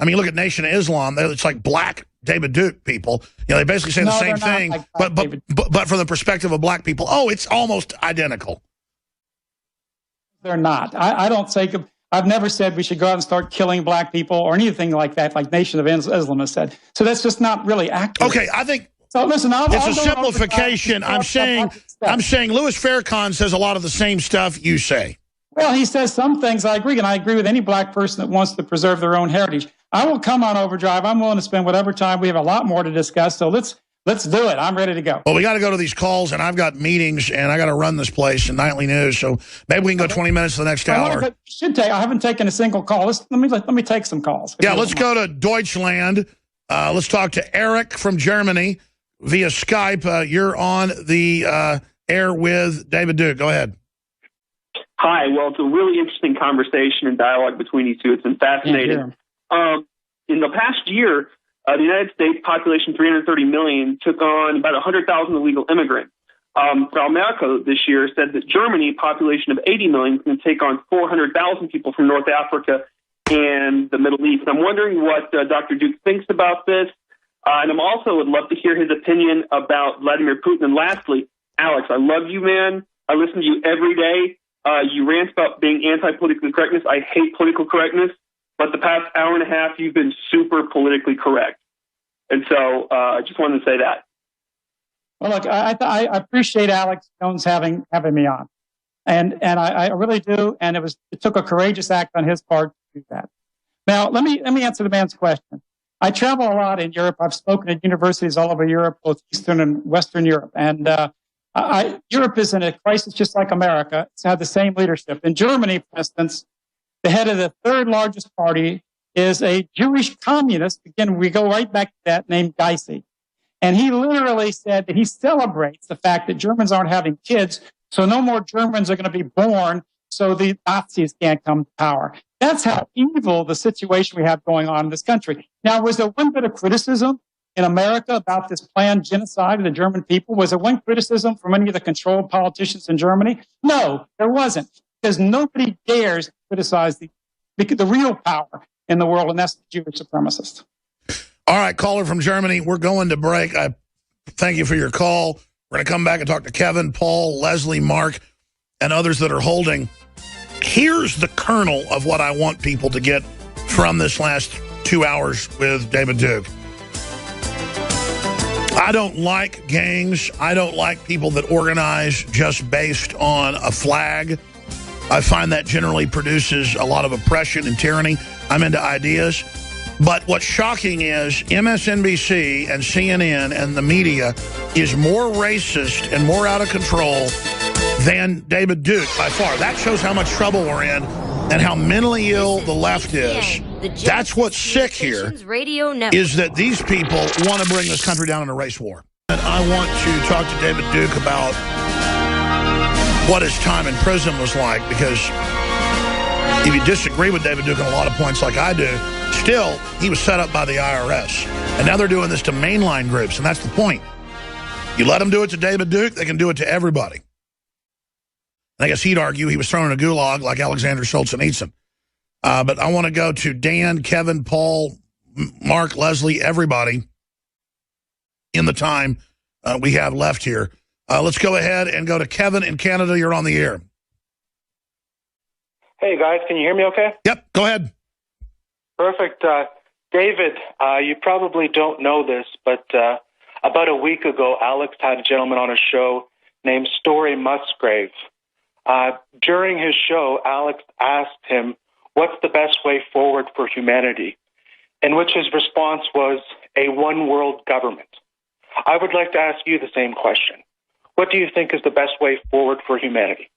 I mean, look at Nation of Islam. It's like black David Duke people. You know, they basically say the same thing, like but from the perspective of black people, oh, it's almost identical. They're not. I don't say. I've never said we should go out and start killing black people or anything like that, like Nation of Islam has said. So that's just not really accurate. Okay, I think. So listen, it's a simplification. I'm saying Louis Farrakhan says a lot of the same stuff you say. Well, he says some things I agree, and I agree with any black person that wants to preserve their own heritage. I will come on Overdrive. I'm willing to spend whatever time. We have a lot more to discuss, so let's do it. I'm ready to go. Well, we got to go to these calls, and I've got meetings, and I got to run this place in Nightly News. So maybe we can go 20 minutes to the next hour. I haven't taken a single call. Let me take some calls. Yeah, let's go to Deutschland. Let's talk to Eric from Germany via Skype. You're on the air with David Duke. Go ahead. Hi. Well, it's a really interesting conversation and dialogue between you two. It's been fascinating. In the past year, the United States, population 330 million, took on about 100,000 illegal immigrants. Frau Merkel this year said that Germany, population of 80 million, is going to take on 400,000 people from North Africa and the Middle East. I'm wondering what Dr. Duke thinks about this. And I'm also would love to hear his opinion about Vladimir Putin. And lastly, Alex, I love you, man. I listen to you every day. You rant about being anti-political correctness. I hate political correctness. But the past hour and a half, you've been super politically correct. And so I just wanted to say that. Well, look, I appreciate Alex Jones having me on. And I really do. And it took a courageous act on his part to do that. Now, let me answer the man's question. I travel a lot in Europe. I've spoken at universities all over Europe, both Eastern and Western Europe. And Europe is in a crisis just like America. It's had the same leadership. In Germany, for instance, the head of the third largest party is a Jewish communist. Again, we go right back to that, named Gysi. And he literally said that he celebrates the fact that Germans aren't having kids, so no more Germans are going to be born, so the Nazis can't come to power. That's how evil the situation we have going on in this country. Now, was there one bit of criticism in America about this planned genocide of the German people? Was there one criticism from any of the controlled politicians in Germany? No, there wasn't, because nobody dares to criticize the real power in the world, and that's the Jewish supremacist. All right, caller from Germany, we're going to break. I thank you for your call. We're going to come back and talk to Kevin, Paul, Leslie, Mark, and others that are holding. Here's the kernel of what I want people to get from this last 2 hours with David Duke. I don't like gangs. I don't like people that organize just based on a flag. I find that generally produces a lot of oppression and tyranny. I'm into ideas. But what's shocking is MSNBC and CNN and the media is more racist and more out of control than David Duke by far. That shows how much trouble we're in and how mentally ill the left is. That's what's sick here, is that these people want to bring this country down in a race war. And I want to talk to David Duke about what his time in prison was like, because if you disagree with David Duke on a lot of points like I do, still, he was set up by the IRS. And now they're doing this to mainline groups, and that's the point. You let them do it to David Duke, they can do it to everybody. And I guess he'd argue he was thrown in a gulag like Alexander Solzhenitsyn. But I want to go to Dan, Kevin, Paul, Mark, Leslie, everybody in the time we have left here. Let's go ahead and go to Kevin in Canada. You're on the air. Hey, guys. Can you hear me okay? Yep. Go ahead. Perfect. David, you probably don't know this, but about a week ago, Alex had a gentleman on his show named Story Musgrave. During his show, Alex asked him, what's the best way forward for humanity? In which his response was a one-world government. I would like to ask you the same question. What do you think is the best way forward for humanity?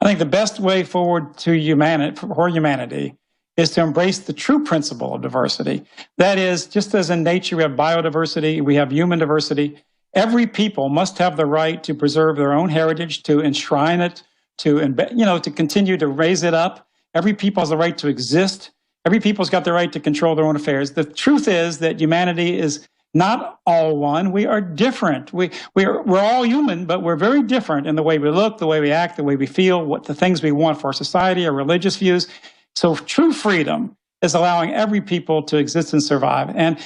I think the best way forward to humanity is to embrace the true principle of diversity. That is, just as in nature we have biodiversity, we have human diversity, every people must have the right to preserve their own heritage, to enshrine it, to continue to raise it up. Every people has the right to exist. Every people's got the right to control their own affairs. The truth is that humanity is not all one. We are different. We're all human, but we're very different in the way we look, the way we act, the way we feel, what the things we want for our society, our religious views. So true freedom is allowing every people to exist and survive. And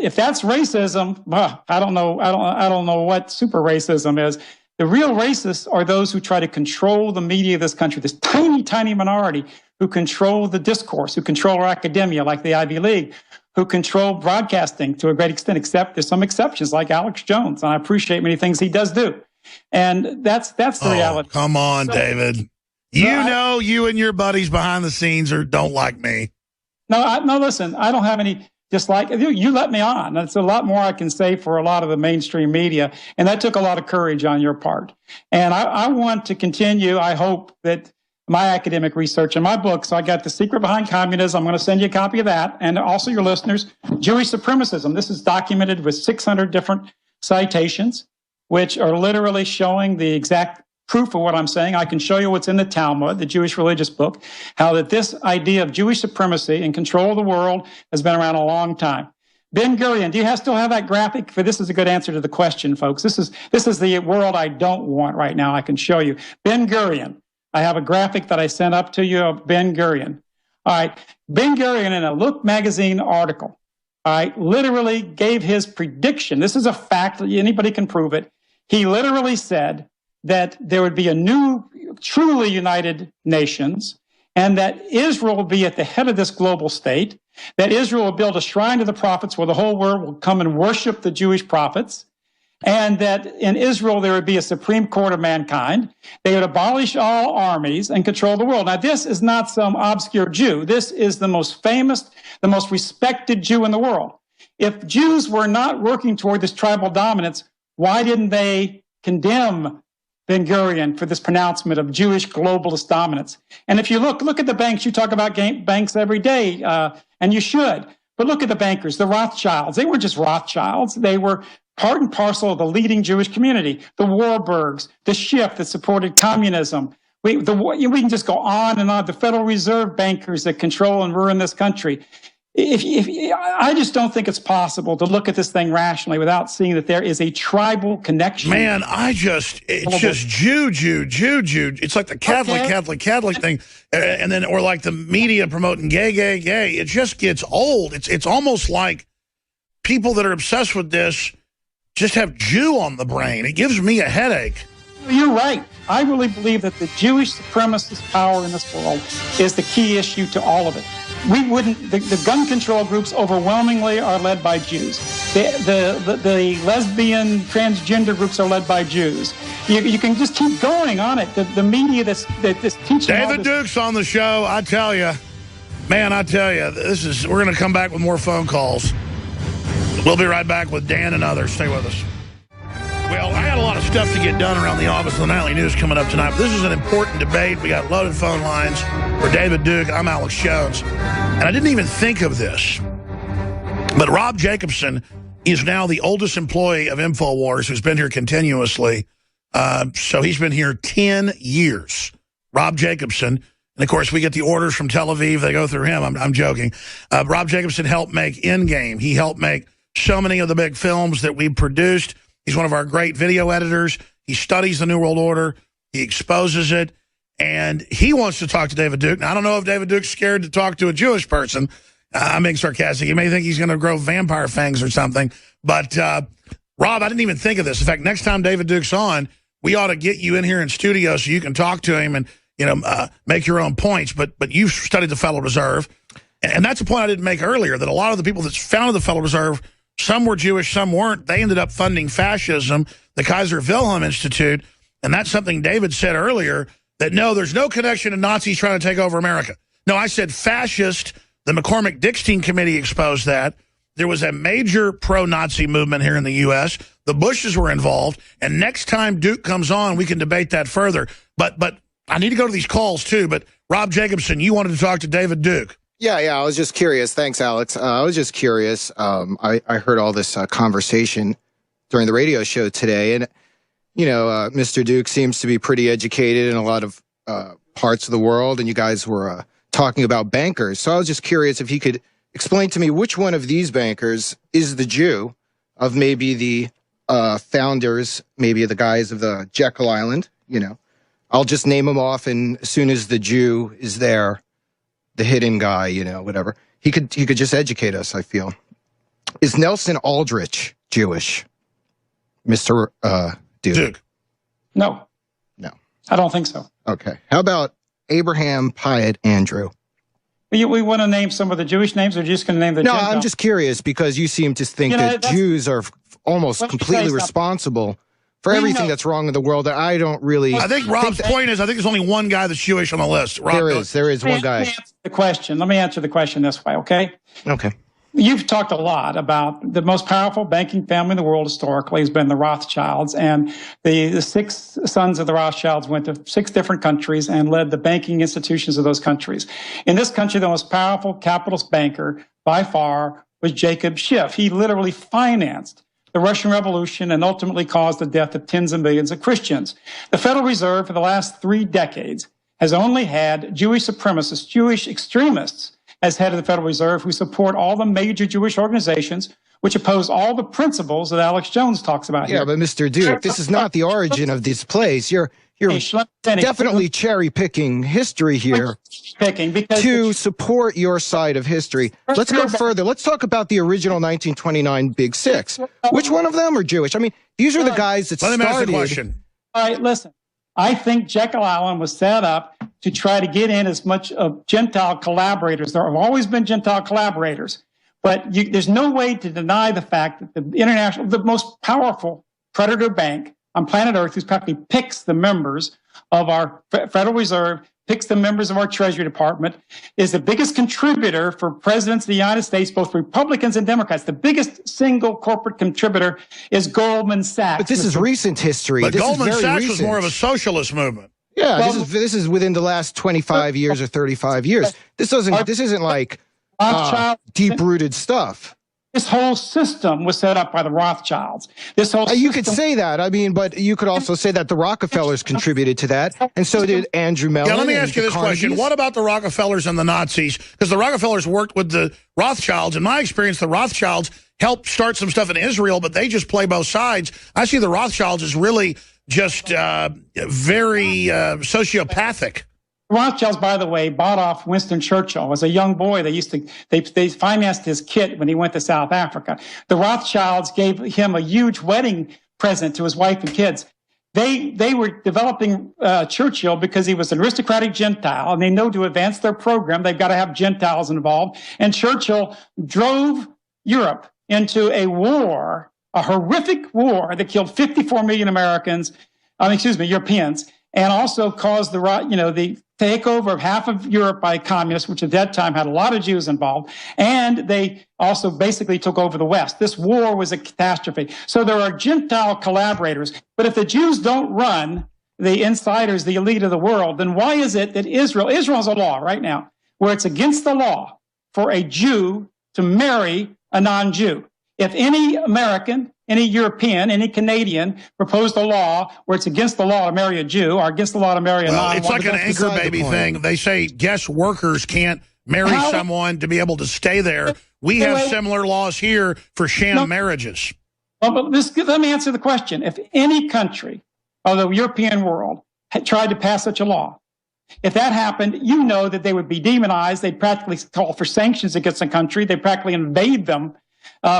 if that's racism, I don't know what super racism is. The real racists are those who try to control the media of this country, this tiny, tiny minority who control the discourse, who control our academia, like the Ivy League, who control broadcasting to a great extent, except there's some exceptions like Alex Jones. And I appreciate many things he does do. And that's the reality. Come on, so, David. You and your buddies behind the scenes don't like me. No, listen, I don't have any dislike. You let me on. That's a lot more I can say for a lot of the mainstream media. And that took a lot of courage on your part. And I want to continue. I hope that my academic research and my book, so I got The Secret Behind Communism. I'm going to send you a copy of that. And also your listeners, Jewish Supremacism. This is documented with 600 different citations, which are literally showing the exact proof of what I'm saying. I can show you what's in the Talmud, the Jewish religious book, how that this idea of Jewish supremacy and control of the world has been around a long time. Ben Gurion, do you still have that graphic? For this is a good answer to the question, folks. This is the world I don't want right now. I can show you. Ben Gurion. I have a graphic that I sent up to you of Ben Gurion. All right. Ben Gurion in a Look magazine article, all right, literally gave his prediction. This is a fact. Anybody can prove it. He literally said that there would be a new, truly united nations, and that Israel will be at the head of this global state, that Israel will build a shrine to the prophets where the whole world will come and worship the Jewish prophets, and that in Israel there would be a supreme court of mankind. They would abolish all armies and control the world. Now, this is not some obscure Jew. This is the most famous, the most respected Jew in the world. If Jews were not working toward this tribal dominance, why didn't they condemn Ben Gurion for this pronouncement of Jewish globalist dominance? And if you look at the banks, you talk about banks every day, and you should. But look at the bankers, the Rothschilds. They weren't just Rothschilds. They were part and parcel of the leading Jewish community. The Warburgs, the Schiff that supported communism. We can just go on and on. The Federal Reserve bankers that control and ruin this country. I just don't think it's possible to look at this thing rationally without seeing that there is a tribal connection. Man, it's just Jew. It's like the Catholic thing, and then or like the media promoting gay. It just gets old. It's almost like people that are obsessed with this just have Jew on the brain. It gives me a headache. You're right. I really believe that the Jewish supremacist power in this world is the key issue to all of it. The gun control groups overwhelmingly are led by Jews. The lesbian, transgender groups are led by Jews. You can just keep going on it. The media that's teaching David Duke's on the show. I tell you, we're going to come back with more phone calls. We'll be right back with Dan and others. Stay with us. Well, I got a lot of stuff to get done around the office of the Nightly News coming up tonight. But this is an important debate. We got loaded phone lines for David Duke. I'm Alex Jones. And I didn't even think of this. But Rob Jacobson is now the oldest employee of InfoWars who's been here continuously. So he's been here 10 years. Rob Jacobson. And, of course, we get the orders from Tel Aviv. They go through him. I'm joking. Rob Jacobson helped make Endgame. He helped make so many of the big films that we produced. He's one of our great video editors. He studies the New World Order. He exposes it. And he wants to talk to David Duke. Now, I don't know if David Duke's scared to talk to a Jewish person. I'm being sarcastic. You may think he's going to grow vampire fangs or something. But, Rob, I didn't even think of this. In fact, next time David Duke's on, we ought to get you in here in studio so you can talk to him and, make your own points. But you've studied the Federal Reserve. And that's a point I didn't make earlier, that a lot of the people that founded the Federal Reserve, some were Jewish, some weren't. They ended up funding fascism, the Kaiser Wilhelm Institute. And that's something David said earlier, that no, there's no connection to Nazis trying to take over America. No, I said fascist. The McCormick-Dickstein Committee exposed that. There was a major pro-Nazi movement here in the U.S. The Bushes were involved. And next time Duke comes on, we can debate that further. But I need to go to these calls, too. But Rob Jacobson, you wanted to talk to David Duke. Yeah, I was just curious. Thanks, Alex. I was just curious. I heard all this conversation during the radio show today. And, Mr. Duke seems to be pretty educated in a lot of parts of the world. And you guys were talking about bankers. So I was just curious if he could explain to me which one of these bankers is the Jew of maybe the founders, maybe the guys of the Jekyll Island. I'll just name them off. And as soon as the Jew is there, the hidden guy, whatever, He could just educate us, I feel. Is Nelson Aldrich Jewish, Mr. Duke? No. No. I don't think so. Okay. How about Abraham Pyatt Andrew? We want to name some of the Jewish names, or are you just going to name the Gentile? No, I'm just curious because you seem to think that Jews are almost completely responsible for everything that's wrong in the world. That I don't really. I think Rob's point is, I think there's only one guy that's Jewish on the list. Rob, there is one guy. Let me answer the question this way, okay? Okay. You've talked a lot about the most powerful banking family in the world historically has been the Rothschilds, and the 6 sons of the Rothschilds went to 6 different countries and led the banking institutions of those countries. In this country, the most powerful capitalist banker by far was Jacob Schiff. He literally financed the Russian Revolution and ultimately caused the death of tens of millions of Christians. The Federal Reserve for the last 3 decades has only had Jewish supremacists, Jewish extremists, as head of the Federal Reserve, who support all the major Jewish organizations, which oppose all the principles that Alex Jones talks about here. Yeah, but Mr. Duke, this is not the origin of this place. You're definitely cherry-picking history here to support your side of history. Let's go further. Let's talk about the original 1929 Big Six. Which one of them are Jewish? I mean, these are the guys that started... Let me ask the question. All right, listen. I think Jekyll Island was set up to try to get in as much of Gentile collaborators. There have always been Gentile collaborators, but there's no way to deny the fact that the most powerful predator bank on planet Earth, who practically picks the members of our Federal Reserve, picks the members of our Treasury Department, is the biggest contributor for presidents of the United States, both Republicans and Democrats. The biggest single corporate contributor is Goldman Sachs. But this is recent history. But Goldman Sachs was more of a socialist movement. Yeah, well, this is within the last 25 years or 35 years. This isn't like deep-rooted stuff. This whole system was set up by the Rothschilds. This whole you could say that. I mean, but you could also say that the Rockefellers contributed to that, and so did Andrew Mellon. Yeah, let me ask you this question. What about the Rockefellers and the Nazis? Because the Rockefellers worked with the Rothschilds. In my experience, the Rothschilds helped start some stuff in Israel, but they just play both sides. I see the Rothschilds as really just very sociopathic. Rothschilds, by the way, bought off Winston Churchill. As a young boy, they financed his kit when he went to South Africa. The Rothschilds gave him a huge wedding present to his wife and kids. They were developing Churchill because he was an aristocratic Gentile, and they know to advance their program, they've got to have Gentiles involved. And Churchill drove Europe into a war, a horrific war that killed 54 million Europeans, and also caused the takeover of half of Europe by communists, which at that time had a lot of Jews involved, and they also basically took over the West. This war was a catastrophe. So there are Gentile collaborators, but if the Jews don't run the insiders, the elite of the world, then why is it that Israel has a law right now where it's against the law for a Jew to marry a non-Jew? If any American, any European, any Canadian proposed a law where it's against the law to marry a Jew or against the law to marry a non-Jew. It's like an anchor baby thing. They say guest workers can't marry someone to be able to stay there. We have similar laws here for sham marriages. Well, but let me answer the question. If any country of the European world had tried to pass such a law, if that happened, you know that they would be demonized. They'd practically call for sanctions against the country. They'd practically invade them.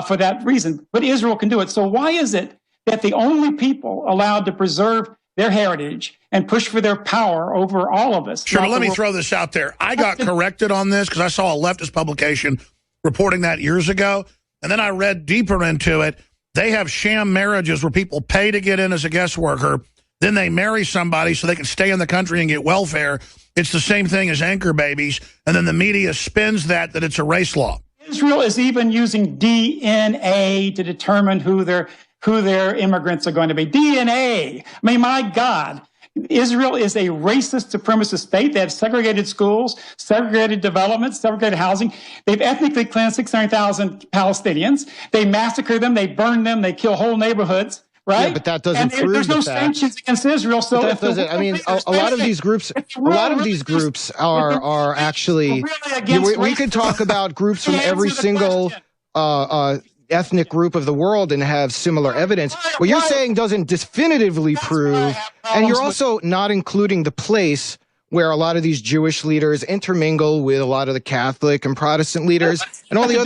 For that reason. But Israel can do it. So why is it that the only people allowed to preserve their heritage and push for their power over all of us? Sure, let me throw this out there. I got corrected on this because I saw a leftist publication reporting that years ago, and then I read deeper into it. They have sham marriages where people pay to get in as a guest worker, then they marry somebody so they can stay in the country and get welfare. It's the same thing as anchor babies, and then the media spins that it's a race law. Israel is even using DNA to determine who their immigrants are going to be. DNA. I mean, my God. Israel is a racist supremacist state. They have segregated schools, segregated development, segregated housing. They've ethnically cleansed 600,000 Palestinians. They massacre them. They burn them. They kill whole neighborhoods. Right? Yeah, but that doesn't prove there's no sanctions against Israel. So that doesn't. I mean, a lot of these groups are actually. We could talk about groups from every single ethnic group of the world and have similar evidence. What you're saying doesn't definitively prove, and you're also not including the place where a lot of these Jewish leaders intermingle with a lot of the Catholic and Protestant leaders and all the other